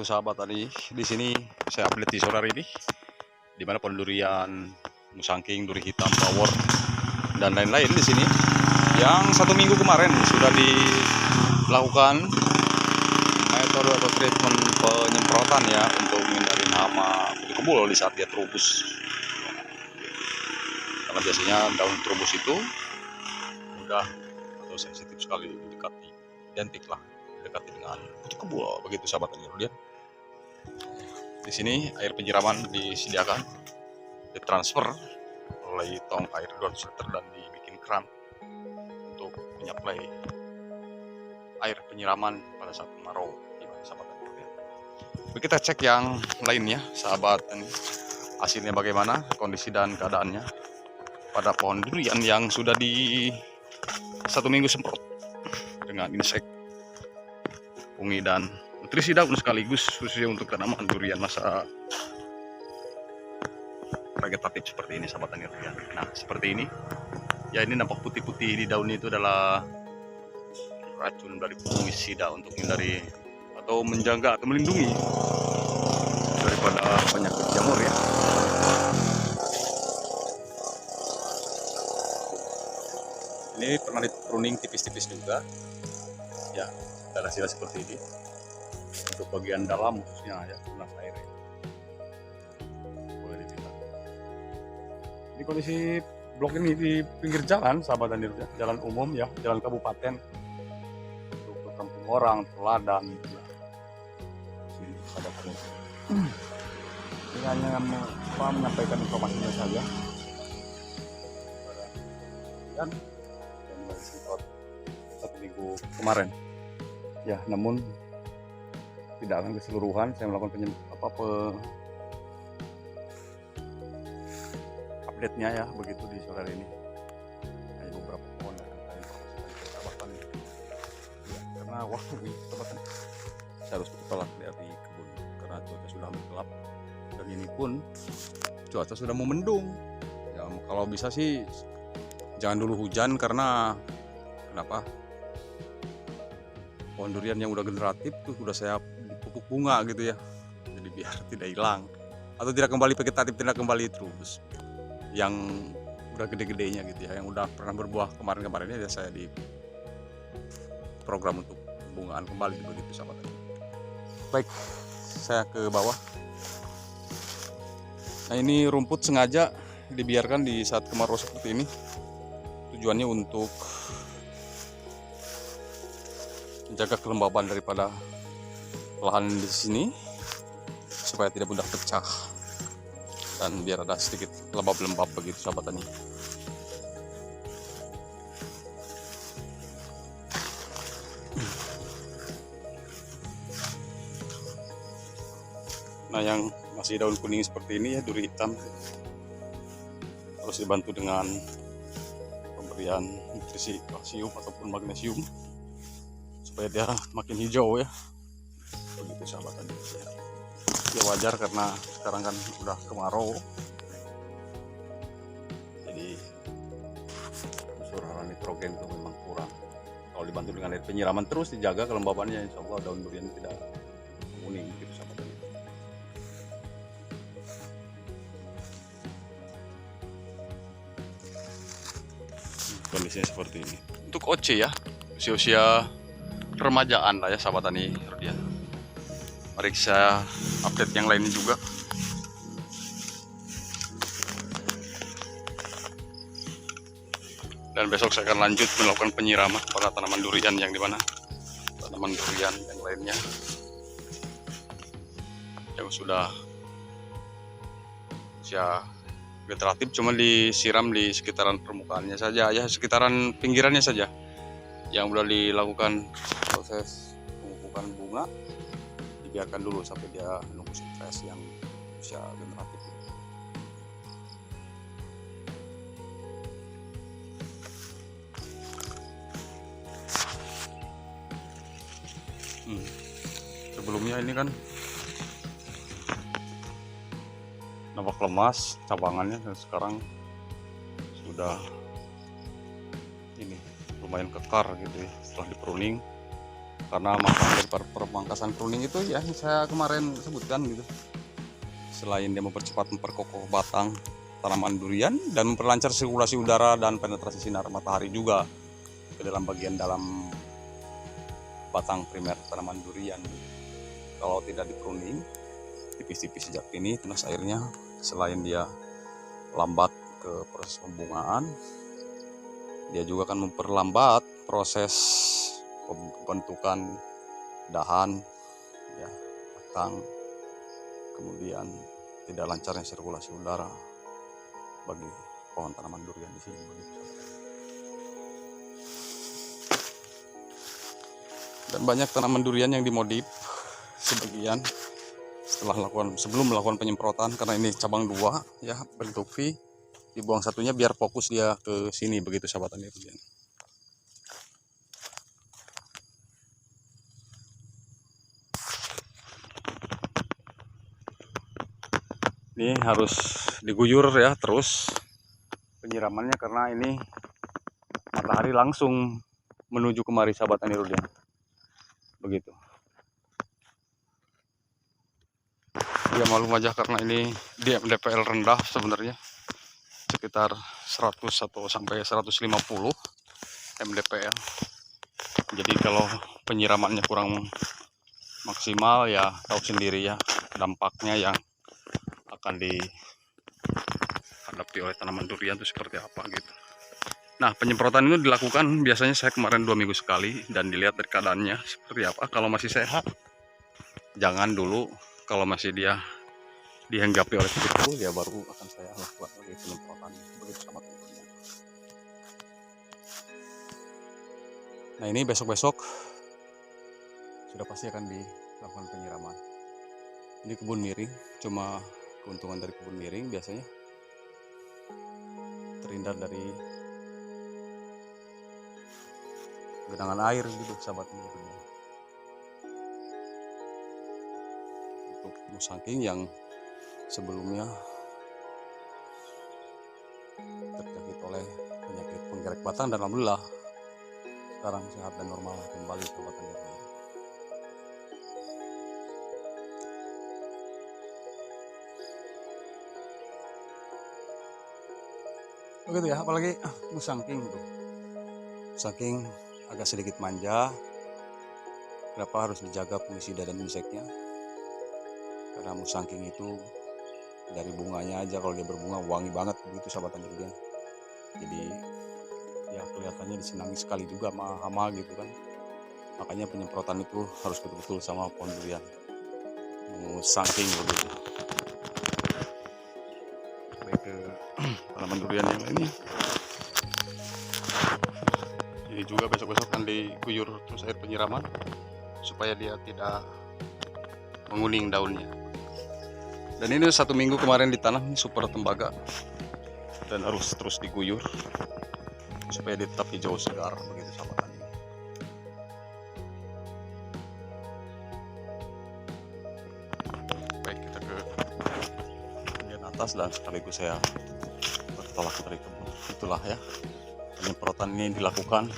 sahabat tadi di sini saya update di sore hari ini, di mana pohon durian musangking, duri hitam, bawor dan lain-lain di sini yang 1 minggu kemarin sudah dilakukan metode atau treatment penyemprotan ya untuk menghindari hama kutu kebul di saat dia terubus. Karena biasanya daun terubus itu mudah atau sensitif sekali didekati, identik lah dekati dengan kutu kebul begitu sahabat lihat. Di sini air penyiraman disediakan, ditransfer oleh tong air 200 liter dan dibikin keran untuk menyaplai air penyiraman pada saat kemarau. Sahabat lihat. Kita cek yang lainnya sahabat, ini hasilnya bagaimana kondisi dan keadaannya pada pohon durian yang sudah di 1 minggu semprot dengan insek, fungi dan nutrisi daun sekaligus khususnya untuk tanaman durian masa vegetatif seperti ini sahabat durian. Nah seperti ini ya, ini nampak putih-putih di daunnya itu adalah racun dari fungisida untuk menghindari atau menjaga atau melindungi daripada penyakit jamur ya. Ini pernah di pruning tipis-tipis juga ya, ada hasil seperti ini untuk bagian dalam khususnya ya, tunas air ya. Boleh dilihat. Ini kondisi blok ini di pinggir jalan sahabat dan jalan umum ya, jalan kabupaten untuk ke kampung orang, teladan ya. Sini sahabat ini hanya menyampaikan informasinya saja dan semprot 1 minggu kemarin ya, namun tidak akan keseluruhan. Saya melakukan update-nya ya begitu di sore hari ini. Hanya beberapa pohon yang akan saya informasikan ke ya, karena waktu ini saya harus bertolak dari kebun karena cuaca sudah gelap dan ini pun cuaca sudah mau mendung ya. Kalau bisa sih jangan dulu hujan, karena kenapa, pohon durian yang udah generatif tuh udah saya pupuk bunga gitu ya, jadi biar tidak hilang atau tidak kembali vegetatif, tidak kembali terus yang udah gede-gedenya gitu ya, yang udah pernah berbuah kemarin-kemarinnya ya saya di program untuk pembungaan kembali begitu sahabat. Baik, saya ke bawah. Nah ini rumput sengaja dibiarkan di saat kemarau seperti ini, tujuannya untuk menjaga kelembaban daripada lahan di sini supaya tidak mudah pecah dan biar ada sedikit lembab-lembab begitu sahabat tani. Nah yang masih daun kuning seperti ini ya, duri hitam, harus dibantu dengan pemberian nutrisi kalsium ataupun magnesium supaya dia makin hijau ya begitu sahabat tadi ya. Wajar karena sekarang kan udah kemarau, jadi unsur hara nitrogen itu memang kurang. Kalau dibantu dengan air penyiraman terus dijaga kelembabannya, insya Allah daun durian tidak kuning gitu sahabat tadi. Kondisinya seperti ini untuk OC ya, usia-usia remajaan lah ya sahabat tani ya. Mari saya update yang lainnya juga. Dan besok saya akan lanjut melakukan penyiraman pada tanaman durian yang dimana tanaman durian yang lainnya yang sudah usia vegetatif cuma disiram di sekitaran permukaannya saja ya, sekitaran pinggirannya saja yang sudah dilakukan proses pemupukan bunga, dibiarkan dulu sampai dia nunggu stres yang usia generatif. Sebelumnya ini kan nampak lemas cabangannya, dan sekarang sudah ini lumayan kekar gitu ya setelah dipruning. Karena manfaat dari pemangkasan pruning itu ya saya kemarin sebutkan gitu. Selain dia memperkokoh batang tanaman durian dan memperlancar sirkulasi udara dan penetrasi sinar matahari juga ke dalam bagian dalam batang primer tanaman durian. Kalau tidak di pruning tipis-tipis sejak ini, tunas airnya selain dia lambat ke proses pembungaan, dia juga akan memperlambat proses pembentukan dahan, ya, batang, kemudian tidak lancarnya sirkulasi udara bagi pohon tanaman durian di sini. Dan banyak tanaman durian yang dimodif sebagian sebelum melakukan penyemprotan, karena ini cabang 2 ya bentuk V, dibuang satunya biar fokus dia ke sini, begitu sahabat tani durian. Ini harus diguyur ya terus penyiramannya, karena ini matahari langsung menuju kemari sahabat tani durian. Begitu. Ya maklum aja karena ini dia DPL rendah sebenarnya, sekitar 100 atau sampai 150 mdpl. Jadi kalau penyiramannya kurang maksimal ya tahu sendiri ya dampaknya yang akan dihadapi oleh tanaman durian itu seperti apa gitu. Nah, penyemprotan itu dilakukan biasanya saya kemarin 2 minggu sekali, dan dilihat dari keadaannya seperti apa. Kalau masih sehat jangan dulu, kalau masih dia dihinggapi oleh kutu ya baru akan saya lakukan lagi penyemprotan, begitu sama teman-teman. Nah, ini besok-besok sudah pasti akan dilakukan penyiraman. Ini kebun miring, cuma keuntungan dari kebun miring biasanya terhindar dari genangan air gitu sahabat. Untuk musangking yang sebelumnya terjangkit oleh penyakit penggerek batang, dan alhamdulillah sekarang sehat dan normal kembali sahabat tani. Begitu ya, apalagi musangking tuh. Musangking agak sedikit manja. Kenapa harus dijaga fungisida dan inseknya? Karena musangking itu dari bunganya aja, kalau dia berbunga wangi banget begitu sahabat tani durian. Jadi ya kelihatannya disenangi sekali juga sama hama gitu kan. Makanya penyemprotan itu harus betul-betul sama pohon durian. Musangking begitu. Baik ke tanaman durian yang lainnya. Ini juga besok-besok akan diguyur terus air penyiraman supaya dia tidak menguning daunnya. Dan ini 1 minggu kemarin ditanam, ini super tembaga, dan harus terus diguyur supaya dia tetap hijau segar begitu sahabat tani. Baik, kita ke bagian atas dan sekaligus saya bertolak dari kebun. Itulah ya, penyemprotan ini dilakukan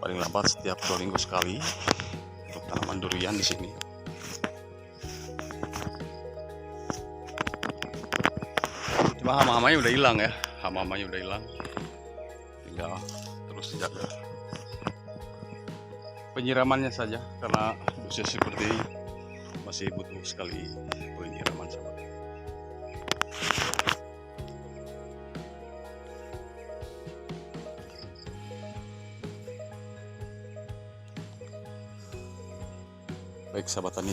paling lambat setiap 2 minggu sekali untuk tanaman durian di sini. Cuma hama-hamanya udah hilang ya, hama-hamanya udah hilang, tinggal terus dijaga penyiramannya saja, karena usia seperti ini masih butuh sekali penyiraman sahabat. Baik sahabat tani,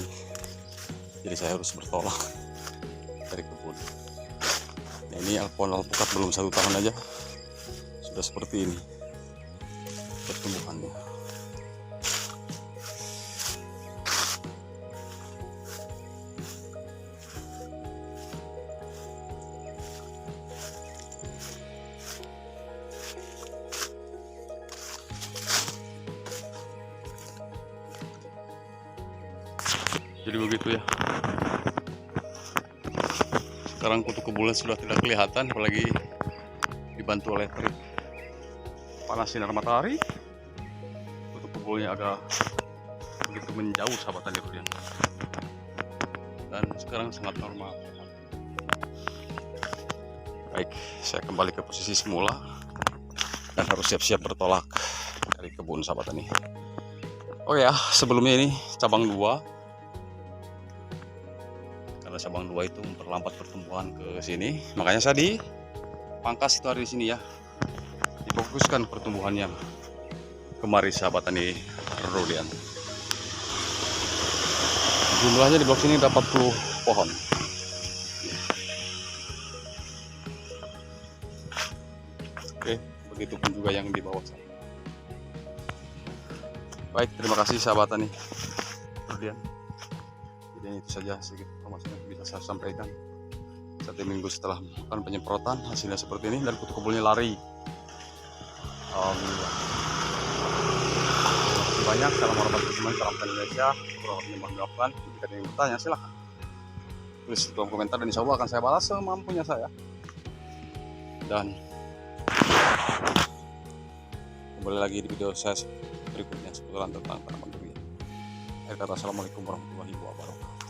jadi saya harus bertolak dari kebun. Nah, ini pohon alpukat belum 1 tahun aja sudah seperti ini pertumbuhannya. Jadi begitu ya. Sekarang kutu kebulan sudah tidak kelihatan, apalagi dibantu oleh terik panas sinar matahari. Kutu kebulan kebunnya agak begitu menjauh sahabat tani durian, dan sekarang sangat normal. Baik, saya kembali ke posisi semula dan harus siap-siap bertolak dari kebun sahabat tani. Oh ya, sebelumnya ini cabang 2, karena cabang 2 itu memperlambat pertumbuhan ke sini, makanya saya dipangkas itu hari di sini ya, difokuskan pertumbuhannya kemari sahabat tani durian. Jumlahnya di blok sini ada 40 pohon. Oke, begitupun juga yang di bawah sana. Baik, terima kasih sahabat tani durian. Jadi itu saja sedikit informasi yang bisa saya sampaikan. 1 minggu setelah melakukan penyemprotan, hasilnya seperti ini dan kutu kebulnya lari. Alhamdulillah. Terima kasih banyak. Salam hormat teman, salam dari Indonesia. Mohon dimaafkan. Jika ada yang bertanya silahkan tulis di kolom komentar dan insya Allah akan saya balas semampunya saya. Dan kembali lagi di video saya berikutnya seputaran tentang tanaman durian. Akhir kata, assalamualaikum warahmatullahi wabarakatuh.